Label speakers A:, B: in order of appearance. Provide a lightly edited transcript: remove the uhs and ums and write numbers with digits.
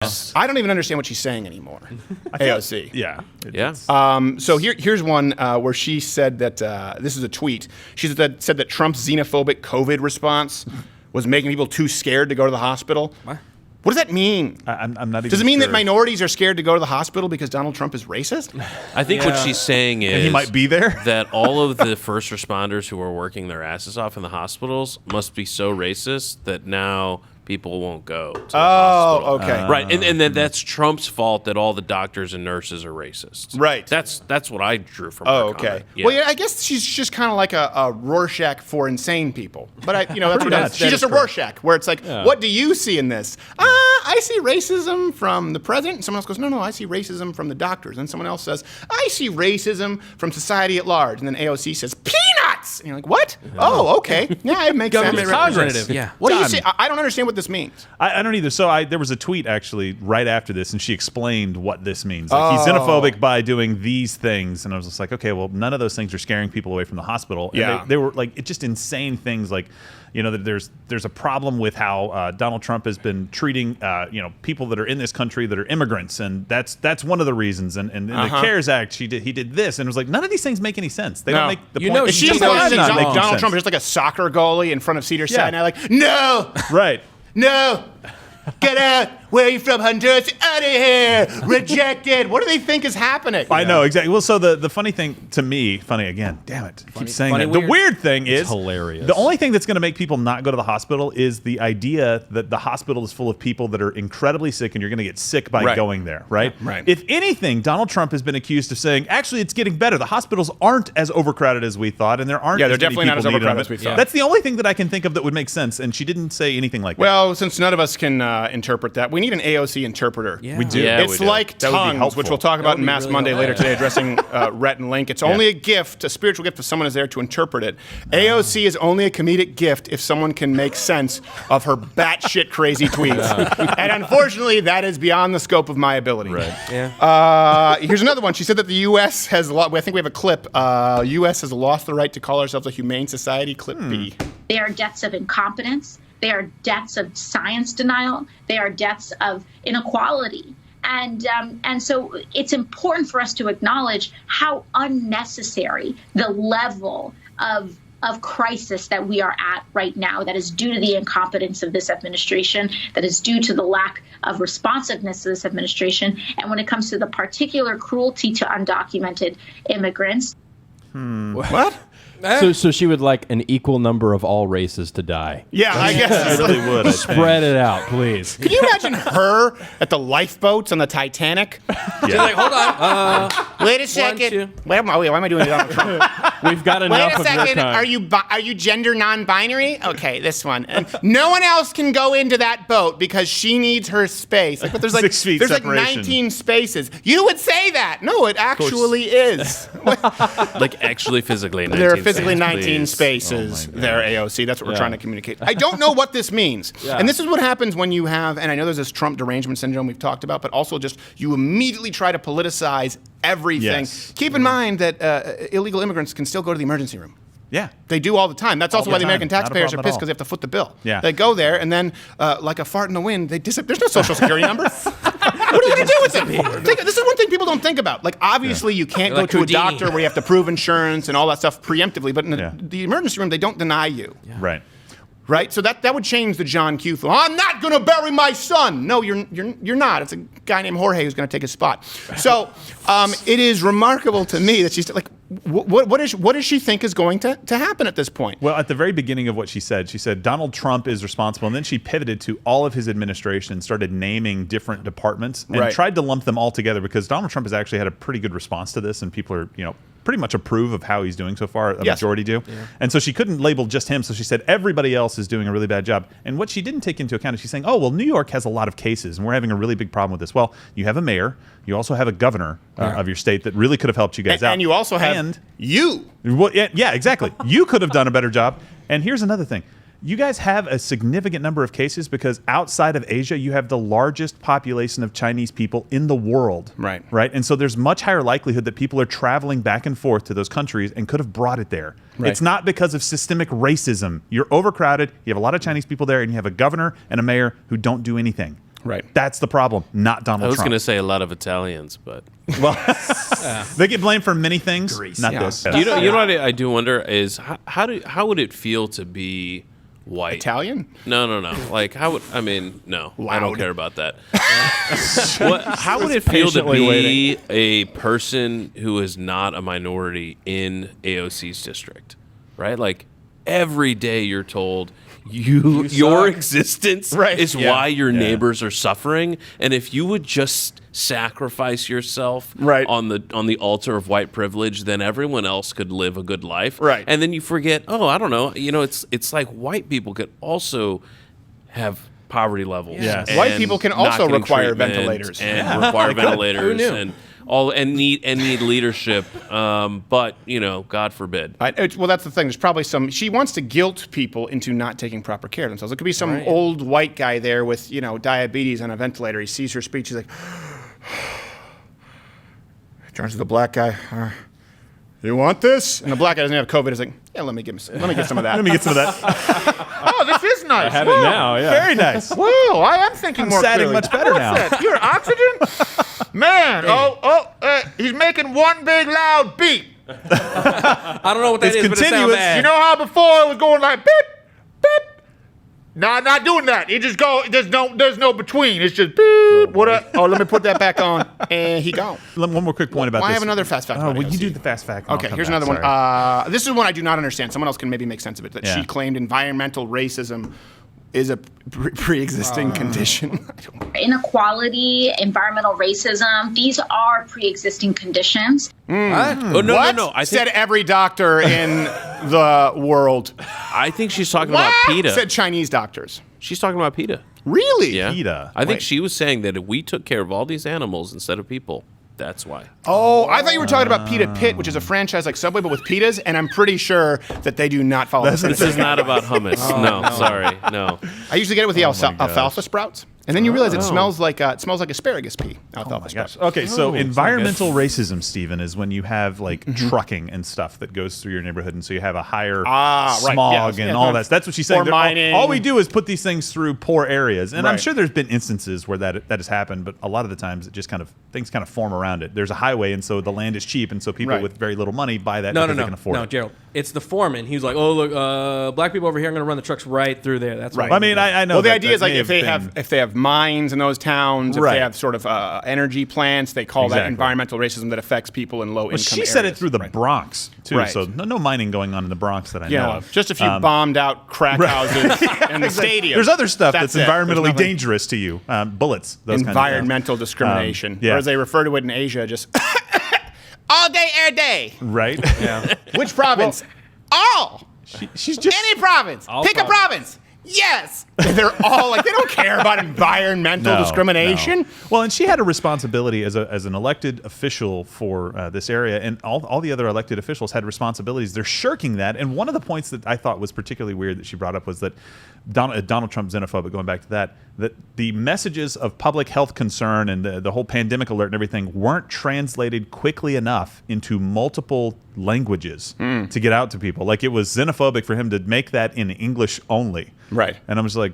A: I don't even understand what she's saying anymore. AOC.
B: Yeah.
A: So here's one where she said that this is a tweet. She said that Trump's xenophobic COVID response was making people too scared to go to the hospital. What does that mean?
B: I'm not even
A: Does it mean
B: sure.
A: that minorities are scared to go to the hospital because Donald Trump is racist?
C: I think what she's saying is
B: he might be there.
C: that all of the first responders who are working their asses off in the hospitals must be so racist that now people won't go to the hospital.
A: Okay.
C: Right, and then that's Trump's fault that all the doctors and nurses are racist.
A: Right.
C: That's what I drew from
A: Oh,
C: her
A: okay.
C: comment. Yeah.
A: Well, yeah, I guess she's just kind of like a Rorschach for insane people. But that's what
B: much.
A: she's just a Rorschach, where it's like, what do you see in this? I see racism from the president. And someone else goes, no, I see racism from the doctors. And someone else says, I see racism from society at large. And then AOC says, peanuts! And you're like, what? Oh, okay. Yeah, it makes sense.
D: Congress.
C: Yeah.
A: What do you see? I don't understand what this means.
B: I don't either. So there was a tweet actually right after this, and she explained what this means. Like, he's xenophobic by doing these things, and I was just like, okay, well, none of those things are scaring people away from the hospital. And
A: Yeah.
B: they were like, it's just insane things like, that there's a problem with how Donald Trump has been treating people that are in this country that are immigrants, and that's one of the reasons. And in the CARES Act, he did this, and it was like none of these things make any sense. They don't make the point.
A: Is she
B: Just
A: saying
B: like
A: that
B: not making
A: Donald
B: sense.
A: Trump is just like a soccer goalie in front of Cedar
B: Yeah.
A: Sinai? Like, no,
B: Right.
A: no, get out. Where are you from, Honduras? Out of here. Rejected. What do they think is happening?
B: I know, exactly. Well, so the funny thing to me, funny again, damn it, I keep saying
D: funny,
B: that. The
D: weird.
B: weird thing is
D: hilarious.
B: The only thing that's going to make people not go to the hospital is the idea that the hospital is full of people that are incredibly sick and you're going to get sick by going there, right?
A: Right.
B: If anything, Donald Trump has been accused of saying, actually, it's getting better. The hospitals aren't as overcrowded as we thought, and there aren't
A: Yeah, they're
B: as many
A: definitely not as
B: people needed
A: overcrowded
B: on
A: as we
B: it.
A: thought.
B: That's the only thing that I can think of that would make sense, and she didn't say anything like that.
A: Well, since none of us can interpret that, we need an AOC interpreter.
D: Yeah.
B: We do.
C: Yeah,
A: It's
C: we do.
A: like
B: That would be
A: tongues,
B: helpful.
A: which we'll talk about in
D: would be
A: Mass
D: really
A: Monday later
D: helpful.
A: today, addressing Rhett and Link. It's only a gift, a spiritual gift, if someone is there to interpret it. AOC is only a comedic gift if someone can make sense of her batshit crazy tweets. And unfortunately, that is beyond the scope of my ability.
B: Right.
D: Yeah.
A: Here's another one. She said that the U.S. has I think we have a clip. U.S. has lost the right to call ourselves a humane society. Clip B.
E: They are deaths of incompetence. They are deaths of science denial. They are deaths of inequality. And so it's important for us to acknowledge how unnecessary the level of crisis that we are at right now, that is due to the incompetence of this administration, that is due to the lack of responsiveness of this administration. And when it comes to the particular cruelty to undocumented immigrants.
A: What?
D: So she would like an equal number of all races to die.
A: Yeah, I guess.
B: I
A: It's
B: really
A: like-
B: would. I think.
D: Spread it out, please.
A: Can you imagine her at the lifeboats on the Titanic?
C: She's like, hold on.
A: Wait a second.
C: two.
A: Why am I doing Donald Trump?
D: We've got enough
A: Wait a
D: of your
A: second.
D: kind.
A: Are you gender non-binary? Okay, this one. And no one else can go into that boat because she needs her space. Like, but there's like
B: 6 feet
A: there's
B: separation.
A: like 19 spaces. You would say that. No, it actually is.
C: Like actually physically 19
A: There are physically
C: spaces,
A: 19
C: please.
A: spaces
B: Oh my
A: there, AOC. That's what we're
D: Yeah.
A: trying to communicate. I don't know what this means. And this is what happens when you have, and I know there's this Trump derangement syndrome we've talked about, but also just you immediately try to politicize everything.
B: Yes.
A: Keep in mind that illegal immigrants can still go to the emergency room.
B: Yeah.
A: They do all the time. That's also
B: the
A: why the
B: time.
A: American
B: Not a
A: taxpayers are
B: problem at
A: pissed
B: all.
A: because they have to foot the bill.
B: Yeah.
A: They go there, and then, like a fart in the wind, they disappear. There's no social security number. What are you going to do with it? This is one thing people don't think about. Like, obviously, you can't go
C: Like
A: to a
C: Houdini.
A: doctor where you have to prove insurance and all that stuff preemptively, but in the emergency room, they don't deny you.
B: Right.
A: Right? So that would change the John Q. film. I'm not going to bury my son. No, you're not. It's a guy named Jorge who's going to take his spot. So it is remarkable to me that she's like, what does she think is going to happen at this point?
B: Well, at the very beginning of what she said Donald Trump is responsible, and then she pivoted to all of his administration and started naming different departments and
A: Right.
B: tried to lump them all together because Donald Trump has actually had a pretty good response to this, and people are, pretty much approve of how he's doing so far. A
A: Yes.
B: majority do. And so she couldn't label just him, so she said everybody else is doing a really bad job. And what she didn't take into account is she's saying, oh, well, New York has a lot of cases, and we're having a really big problem with this. Well, you have a mayor, you also have a governor of your state that really could have helped you guys out.
A: And you also have you.
B: Well, yeah, exactly. You could have done a better job. And here's another thing. You guys have a significant number of cases because outside of Asia, you have the largest population of Chinese people in the world.
A: Right.
B: Right. And so there's much higher likelihood that people are traveling back and forth to those countries and could have brought it there.
A: Right.
B: It's not because of systemic racism. You're overcrowded. You have a lot of Chinese people there, and you have a governor and a mayor who don't do anything.
A: Right.
B: That's the problem, not Donald
C: I was
B: Trump.
C: going to say a lot of Italians, but
B: Well, they get blamed for many things, not
A: Yeah.
B: this.
C: you know what I do wonder is how would it feel to be white?
A: Italian?
C: No. Like how would I mean? No, I don't
A: Loud.
C: care about that. How would it feel to
D: patiently
C: be a person who is not a minority in AOC's district? Right, like every day you're told your existence is why your neighbors are suffering, and if you would just sacrifice yourself on the altar of white privilege, then everyone else could live a good life.
A: Right.
C: And then you forget, I don't know, it's like white people could also have poverty levels.
B: Yes.
C: and
A: White people can
C: not
A: also
C: getting
A: require
C: treatment
A: ventilators.
C: and require ventilators
D: Who knew?
C: and need leadership. But God forbid.
A: Well, that's the thing. There's probably she wants to guilt people into not taking proper care of themselves. It could be some old white guy there with, diabetes on a ventilator. He sees her speech. He's like, turns to the black guy. You want this? And the black guy doesn't have COVID. He's like, yeah, let me get some of that.
B: Let me get some of that.
A: Oh, this is nice.
D: I have it now, yeah.
B: Very nice.
A: Whoa, I am thinking
B: I'm
A: more
B: satting
A: clearly.
B: much better now.
A: What's that? You're oxygen? Man, he's making one big loud beep.
F: I don't know what that
B: It's
F: is, but it sounds
B: continuous.
F: bad.
A: You know how before it was going like beep, beep? No, not doing that. It just go. There's no between. It's just beep. What up? Oh, let me put that back on, and he gone.
B: One more quick point about
A: Well,
B: this.
A: I have another fast fact
B: Oh,
A: about
B: well, you
A: AOC.
B: do the fast fact. and I'll
A: Okay,
B: come
A: here's
B: back.
A: another
B: Sorry.
A: one. This is one I do not understand. Someone else can maybe make sense of it. That she
B: Yeah.
A: claimed environmental racism is a pre-existing condition. I don't know.
E: Inequality, environmental racism, these are pre-existing conditions.
C: Oh no,
A: What?
C: no. I
A: said
C: think
A: every doctor in the world.
C: I think she's talking about PETA.
A: Said Chinese doctors.
C: She's talking about PETA.
A: Really?
C: Yeah.
B: PETA.
C: I think
A: Wait.
C: she was saying that if we took care of all these animals instead of people, that's why.
A: Oh, I thought you were talking about Pita Pit, which is a franchise like Subway, but with pitas, and I'm pretty sure that they do not follow the same
C: This is not about hummus. no, sorry, no.
A: I usually get it with the alfalfa sprouts, and then you realize it smells like asparagus pea. Alfalfa sprouts.
B: Okay, so environmental racism, Stephen, is when you have like trucking and stuff that goes through your neighborhood, and so you have a higher
A: right.
B: smog
A: Yes,
B: and
A: yeah,
B: all
A: no.
B: that. That's what she's saying.
A: Or
B: They're all-
A: mining.
B: All we do is put these things through poor areas, and I'm
A: Right.
B: sure there's been instances where that has happened, but a lot of the times it just things kind of form around it. There's a highway, and so the land is cheap, and so people
A: Right.
B: with very little money buy that
F: No,
B: because they can afford
F: no,
B: it.
F: Gerald. It's the foreman. He was like, "Oh, look, black people over here. I'm going to run the trucks right through there." That's
A: Right.
F: What
B: I mean, I know.
A: Well, the
B: that-
A: idea
B: that
A: is like
B: may
A: if they have mines in those towns, if
B: Right.
A: they have sort of energy plants, they call that
B: Exactly.
A: environmental racism that affects people in low income
B: Well, she
A: areas.
B: said it through the
A: Right.
B: Bronx too,
A: Right.
B: so no mining going on in the Bronx that I know
A: Yeah,
B: of.
A: just if you bombed out crack houses and the stadium.
B: There's other stuff that's
A: it. There's
B: environmentally
A: nothing-
B: dangerous to you. Bullets. Those
A: Environmental
B: kind of,
A: discrimination,
B: yeah.
A: or as they refer to it in Asia, just all day, air day.
B: right? Yeah.
A: Which province? All.
B: She's just
A: Any province. Pick a province. Yes. They're all like, they don't care about environmental discrimination.
B: No. Well, and she had a responsibility as an elected official for this area, and all the other elected officials had responsibilities. They're shirking that. And one of the points that I thought was particularly weird that she brought up was that Donald Trump xenophobic, going back to that the messages of public health concern and the whole pandemic alert and everything weren't translated quickly enough into multiple languages to get out to people. Like, it was xenophobic for him to make that in English only.
A: Right.
B: And I'm just like,